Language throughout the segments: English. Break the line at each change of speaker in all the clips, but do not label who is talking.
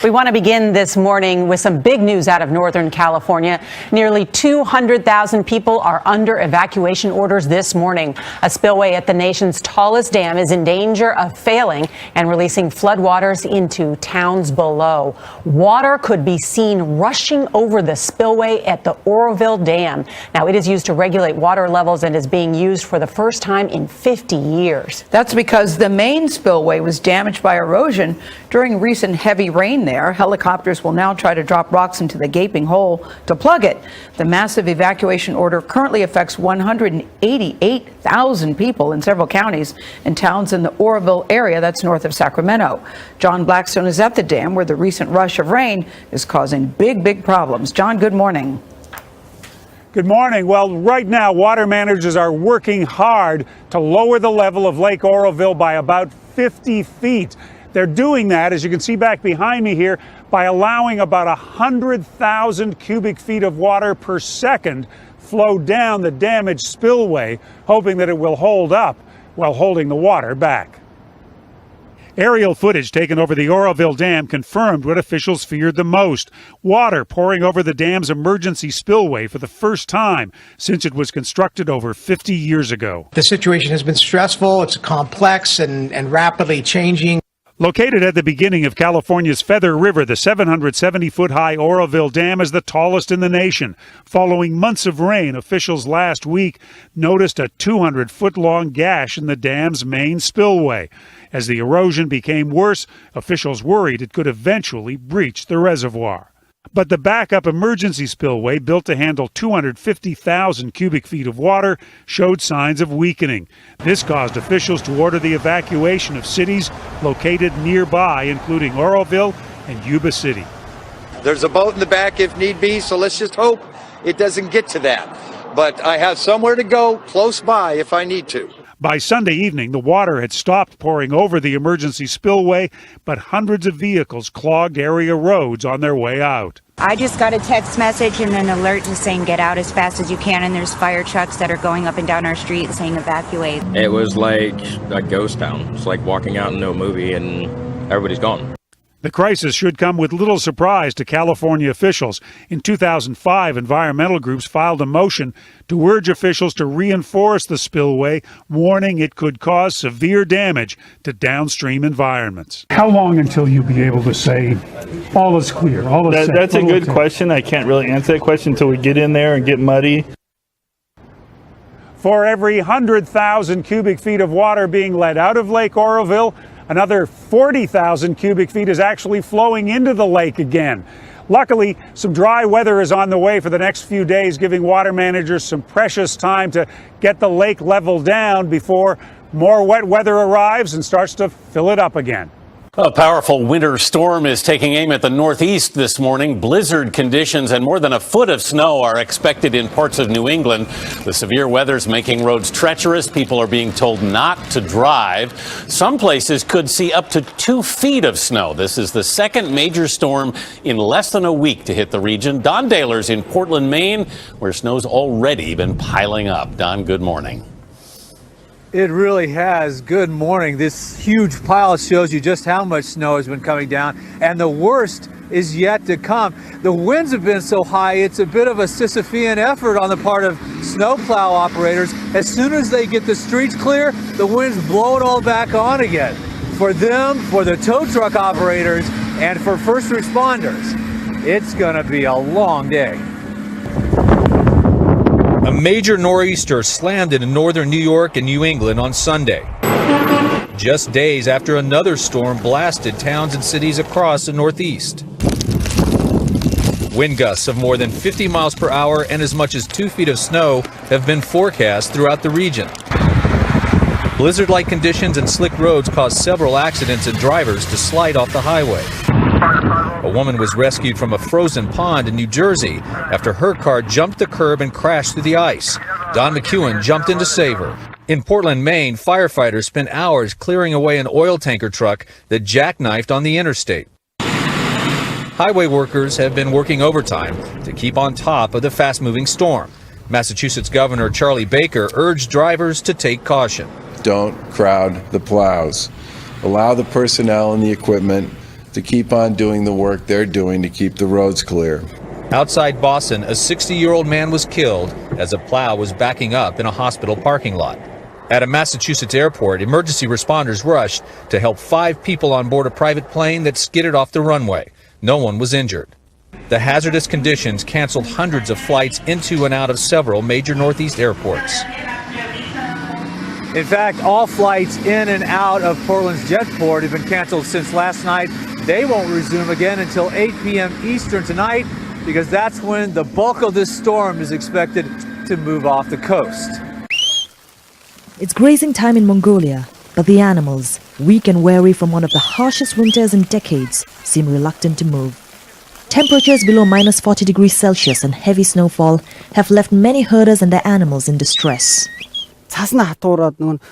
We want to begin this morning with some big news out of Northern California. Nearly 200,000 people are under evacuation orders this morning. A spillway at the nation's tallest dam is in danger of failing and releasing floodwaters into towns below. Water could be seen rushing over the spillway at the Oroville Dam. Now, it is used to regulate water levels and is being used for the first time in 50 years.
That's because the main spillway was damaged by erosion during recent heavy rain there. Helicopters will now try to drop rocks into the gaping hole to plug it. The massive evacuation order currently affects 188,000 people in several counties and towns in the Oroville area that's north of Sacramento. John Blackstone is at the dam where the recent rush of rain is causing big problems. John, good morning.
Good morning. Well, right now, water managers are working hard to lower the level of Lake Oroville by about 50 feet. They're doing that, as you can see back behind me here, by allowing about 100,000 cubic feet of water per second flow down the damaged spillway, hoping that it will hold up while holding the water back. Aerial footage taken over the Oroville Dam confirmed what officials feared the most: water pouring over the dam's emergency spillway for the first time since it was constructed over 50 years ago.
The situation has been stressful, it's complex and rapidly changing.
Located at the beginning of California's Feather River, the 770-foot-high Oroville Dam is the tallest in the nation. Following months of rain, officials last week noticed a 200-foot-long gash in the dam's main spillway. As the erosion became worse, officials worried it could eventually breach the reservoir. But the backup emergency spillway, built to handle 250,000 cubic feet of water, showed signs of weakening. This caused officials to order the evacuation of cities located nearby, including Oroville and Yuba City.
There's a boat in the back if need be, so let's just hope it doesn't get to that. But I have somewhere to go close by if I need to.
By Sunday evening, the water had stopped pouring over the emergency spillway, but hundreds of vehicles clogged area roads on their way out.
I just got a text message and an alert just saying get out as fast as you can, and there's fire trucks that are going up and down our street saying evacuate.
It was like a ghost town. It's like walking out into a movie and everybody's gone.
The crisis should come with little surprise to California officials. In 2005, environmental groups filed a motion to urge officials to reinforce the spillway, warning it could cause severe damage to downstream environments.
How long until you'll be able to say all is clear, all is safe?
That's a good question. I can't really answer that question until we get in there and get muddy.
For every 100,000 cubic feet of water being let out of Lake Oroville, another 40,000 cubic feet is actually flowing into the lake again. Luckily, some dry weather is on the way for the next few days, giving water managers some precious time to get the lake level down before more wet weather arrives and starts to fill it up again.
A powerful winter storm is taking aim at the Northeast this morning. Blizzard conditions and more than a foot of snow are expected in parts of New England. The severe weather's making roads treacherous. People are being told not to drive. Some places could see up to 2 feet of snow. This is the second major storm in less than a week to hit the region. Don Dahler's in Portland, Maine, where snow's already been piling up. Don, good morning.
It really has. Good morning. This huge pile shows you just how much snow has been coming down, and the worst is yet to come. The winds have been so high, it's a bit of a Sisyphean effort on the part of snowplow operators. As soon as they get the streets clear, the winds blow it all back on again. For them, for the tow truck operators, and for first responders, it's going to be a long day.
A major nor'easter slammed into northern New York and New England on Sunday, just days after another storm blasted towns and cities across the Northeast. Wind gusts of more than 50 miles per hour and as much as 2 feet of snow have been forecast throughout the region. Blizzard-like conditions and slick roads caused several accidents and drivers to slide off the highway. A woman was rescued from a frozen pond in New Jersey after her car jumped the curb and crashed through the ice. Don McEwen jumped in to save her. In Portland, Maine, firefighters spent hours clearing away an oil tanker truck that jackknifed on the interstate. Highway workers have been working overtime to keep on top of the fast-moving storm. Massachusetts Governor Charlie Baker urged drivers to take caution.
Don't crowd the plows. Allow the personnel and the equipment to keep on doing the work they're doing to keep the roads clear.
Outside Boston, a 60-year-old man was killed as a plow was backing up in a hospital parking lot. At a Massachusetts airport, emergency responders rushed to help 5 people on board a private plane that skidded off the runway. No one was injured. The hazardous conditions canceled hundreds of flights into and out of several major Northeast airports.
In fact, all flights in and out of Portland's Jetport have been canceled since last night. They won't resume again until 8 p.m. Eastern tonight, because that's when the bulk of this storm is expected to move off the coast.
It's grazing time in Mongolia, but the animals, weak and weary from one of the harshest winters in decades, seem reluctant to move. Temperatures below minus 40 degrees Celsius and heavy snowfall have left many herders and their animals in distress.
The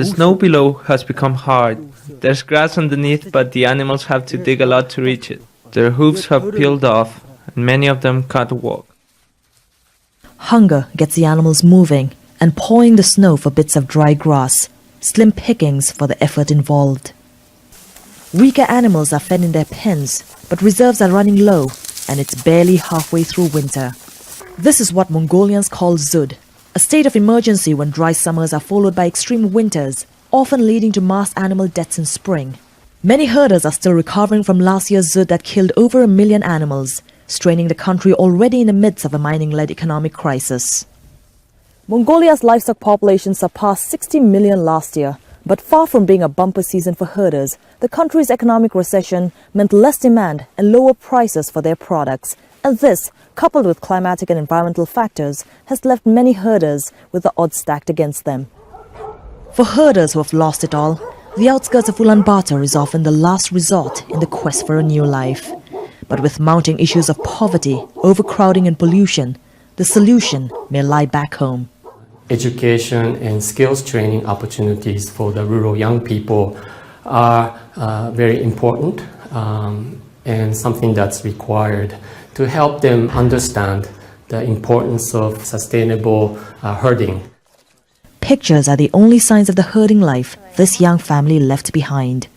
snow below has become hard. There's grass underneath, but the animals have to dig a lot to reach it. Their hooves have peeled off, and many of them can't walk.
Hunger gets the animals moving and pawing the snow for bits of dry grass, slim pickings for the effort involved. Weaker animals are fed in their pens, but reserves are running low, and it's barely halfway through winter. This is what Mongolians call Zud, a state of emergency when dry summers are followed by extreme winters, often leading to mass animal deaths in spring. Many herders are still recovering from last year's Zud that killed over 1 million animals, straining the country already in the midst of a mining-led economic crisis. Mongolia's livestock population surpassed 60 million last year, but far from being a bumper season for herders, the country's economic recession meant less demand and lower prices for their products, and this, coupled with climatic and environmental factors, has left many herders with the odds stacked against them. For herders who have lost it all, the outskirts of Ulaanbaatar is often the last resort in the quest for a new life. But with mounting issues of poverty, overcrowding and pollution, the solution may lie back home.
Education and skills training opportunities for the rural young people are very important and something that's required to help them understand the importance of sustainable herding.
Pictures are the only signs of the herding life this young family left behind.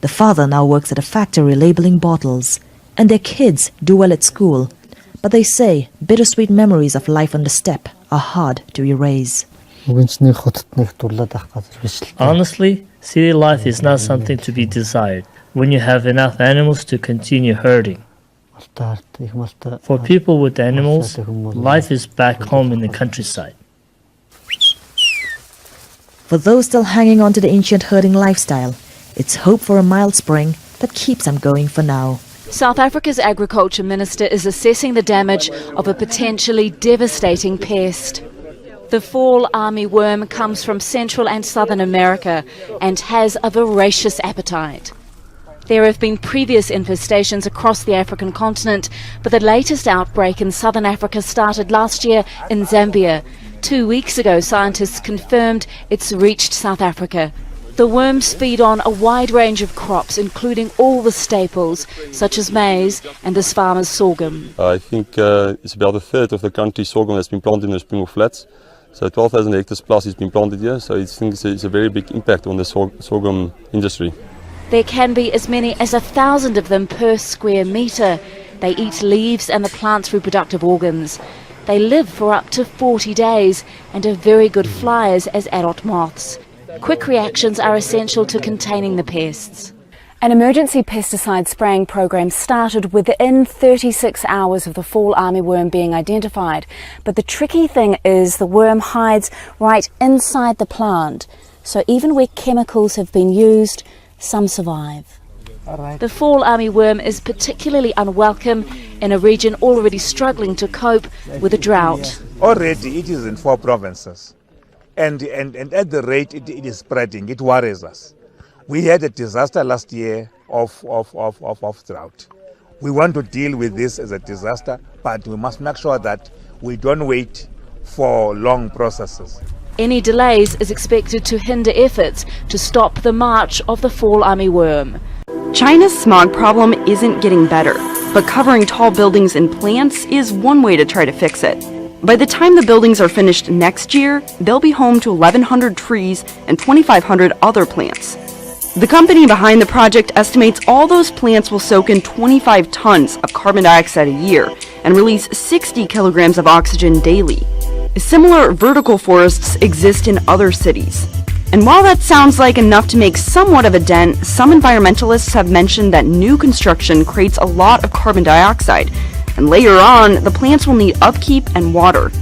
The father now works at a factory labeling bottles, and their kids do well at school, but they say bittersweet memories of life on the steppe are hard to erase.
Honestly, city life is not something to be desired when you have enough animals to continue herding. For people with animals, life is back home in the countryside.
For those still hanging on to the ancient herding lifestyle, it's hope for a mild spring that keeps them going for now.
South Africa's Agriculture Minister is assessing the damage of a potentially devastating pest. The fall armyworm comes from Central and Southern America and has a voracious appetite. There have been previous infestations across the African continent, but the latest outbreak in southern Africa started last year in Zambia. 2 weeks ago, scientists confirmed it's reached South Africa. The worms feed on a wide range of crops, including all the staples, such as maize and this farmer's sorghum.
I think it's about a third of the country's sorghum has been planted in the Springbok Flats. So 12,000 hectares plus has been planted here, so I think it's a very big impact on the sorghum industry.
There can be as many as 1,000 of them per square metre. They eat leaves and the plant's reproductive organs. They live for up to 40 days and are very good flyers as adult moths. Quick reactions are essential to containing the pests.
An emergency pesticide spraying program started within 36 hours of the fall armyworm being identified. But the tricky thing is the worm hides right inside the plant. So even where chemicals have been used, some survive.
The fall armyworm is particularly unwelcome in a region already struggling to cope with a drought.
Already it is in 4 provinces, and at the rate it is spreading, it worries us. We had a disaster last year of drought. We want to deal with this as a disaster, but we must make sure that we don't wait for long processes.
Any delays is expected to hinder efforts to stop the march of the fall armyworm.
China's smog problem isn't getting better, but covering tall buildings and plants is one way to try to fix it. By the time the buildings are finished next year, they'll be home to 1,100 trees and 2,500 other plants. The company behind the project estimates all those plants will soak in 25 tons of carbon dioxide a year and release 60 kilograms of oxygen daily. Similar vertical forests exist in other cities. And while that sounds like enough to make somewhat of a dent, some environmentalists have mentioned that new construction creates a lot of carbon dioxide, and later on, the plants will need upkeep and water.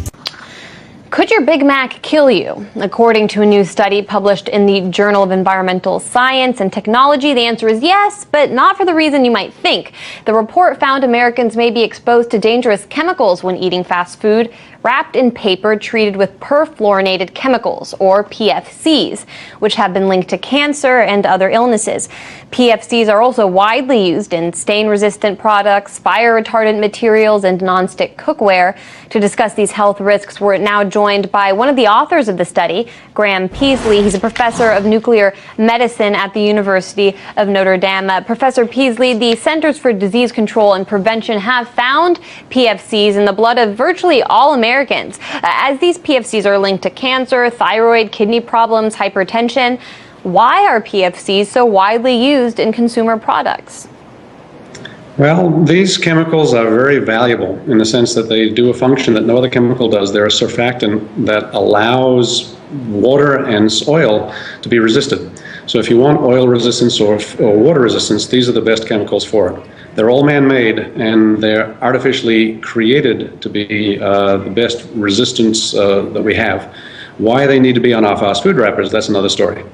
Could your Big Mac kill you? According to a new study published in the Journal of Environmental Science and Technology, the answer is yes, but not for the reason you might think. The report found Americans may be exposed to dangerous chemicals when eating fast food, wrapped in paper treated with perfluorinated chemicals, or PFCs, which have been linked to cancer and other illnesses. PFCs are also widely used in stain-resistant products, fire-retardant materials, and nonstick cookware. To discuss these health risks, we're now joined by one of the authors of the study, Graham Peasley. He's a professor of nuclear medicine at the University of Notre Dame. Professor Peasley, the Centers for Disease Control and Prevention have found PFCs in the blood of virtually all Americans. As these PFCs are linked to cancer, thyroid, kidney problems, hypertension, why are PFCs so widely used in consumer products?
Well, these chemicals are very valuable in the sense that they do a function that no other chemical does. They're a surfactant that allows water and oil to be resisted. So if you want oil resistance or water resistance, these are the best chemicals for it. They're all man-made, and they're artificially created to be the best resistance that we have. Why they need to be on our fast food wrappers, that's another story.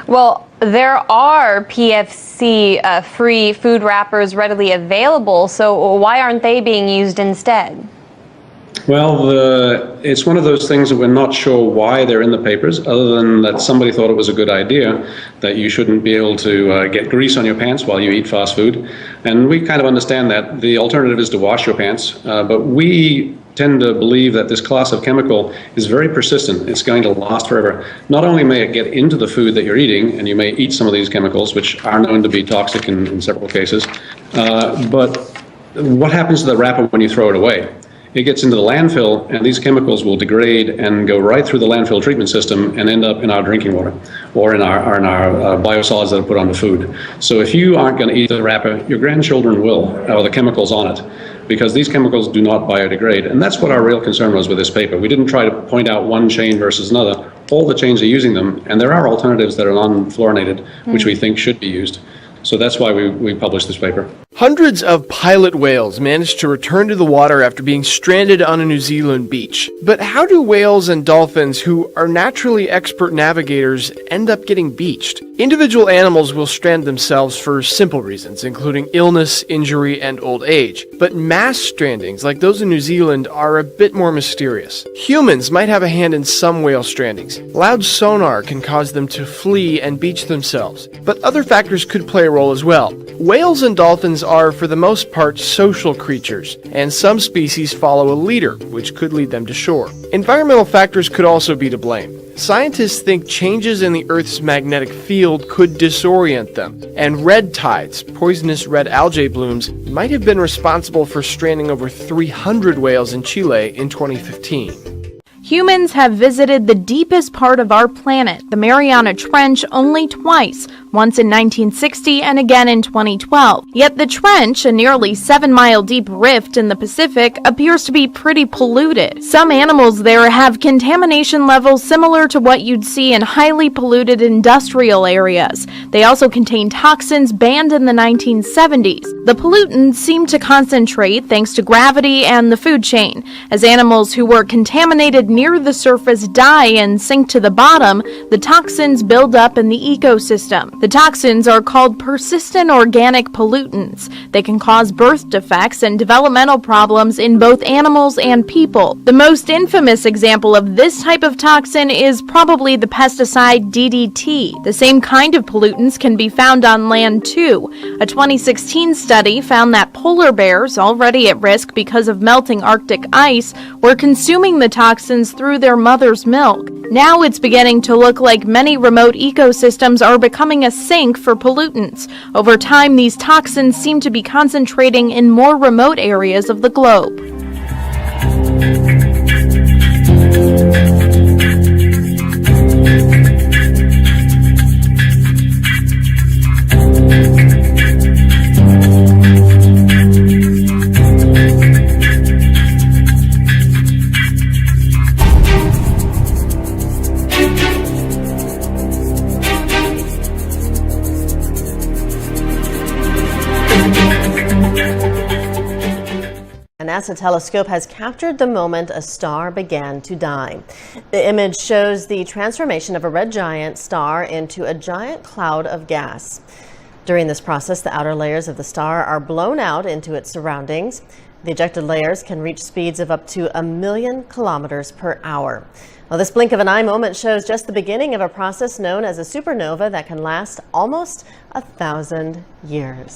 Well, there are PFC-free food wrappers readily available, so why aren't they being used instead?
Well, it's one of those things that we're not sure why they're in the papers, other than that somebody thought it was a good idea that you shouldn't be able to get grease on your pants while you eat fast food. And we kind of understand that. The alternative is to wash your pants, but we tend to believe that this class of chemical is very persistent. It's going to last forever. Not only may it get into the food that you're eating, and you may eat some of these chemicals, which are known to be toxic in several cases, but what happens to the wrapper when you throw it away? It gets into the landfill, and these chemicals will degrade and go right through the landfill treatment system and end up in our drinking water or in our biosolids that are put on the food. So if you aren't going to eat the wrapper, your grandchildren will, or the chemicals on it, because these chemicals do not biodegrade. And that's what our real concern was with this paper. We didn't try to point out one chain versus another. All the chains are using them, and there are alternatives that are non-fluorinated, which we think should be used. So that's why we published this paper.
Hundreds of pilot whales managed to return to the water after being stranded on a New Zealand beach. But how do whales and dolphins, who are naturally expert navigators, end up getting beached? Individual animals will strand themselves for simple reasons, including illness, injury, and old age. But mass strandings, like those in New Zealand, are a bit more mysterious. Humans might have a hand in some whale strandings. Loud sonar can cause them to flee and beach themselves. But other factors could play a role as well. Whales and dolphins are, for the most part, social creatures, and some species follow a leader, which could lead them to shore. Environmental factors could also be to blame. Scientists think changes in the Earth's magnetic field could disorient them, and red tides, poisonous red algae blooms, might have been responsible for stranding over 300 whales in Chile in 2015.
Humans have visited the deepest part of our planet, the Mariana Trench, only twice, once in 1960 and again in 2012. Yet the trench, a nearly 7-mile deep rift in the Pacific, appears to be pretty polluted. Some animals there have contamination levels similar to what you'd see in highly polluted industrial areas. They also contain toxins banned in the 1970s. The pollutants seem to concentrate thanks to gravity and the food chain. As animals who were contaminated near the surface die and sink to the bottom, the toxins build up in the ecosystem. The toxins are called persistent organic pollutants. They can cause birth defects and developmental problems in both animals and people. The most infamous example of this type of toxin is probably the pesticide DDT. The same kind of pollutants can be found on land too. A 2016 study found that polar bears, already at risk because of melting Arctic ice, were consuming the toxins through their mother's milk. Now it's beginning to look like many remote ecosystems are becoming a sink for pollutants. Over time, these toxins seem to be concentrating in more remote areas of the globe.
NASA telescope has captured the moment a star began to die. The image shows the transformation of a red giant star into a giant cloud of gas. During this process, the outer layers of the star are blown out into its surroundings. The ejected layers can reach speeds of up to 1,000,000 kilometers per hour. Well, this blink of an eye moment shows just the beginning of a process known as a supernova that can last almost 1,000 years.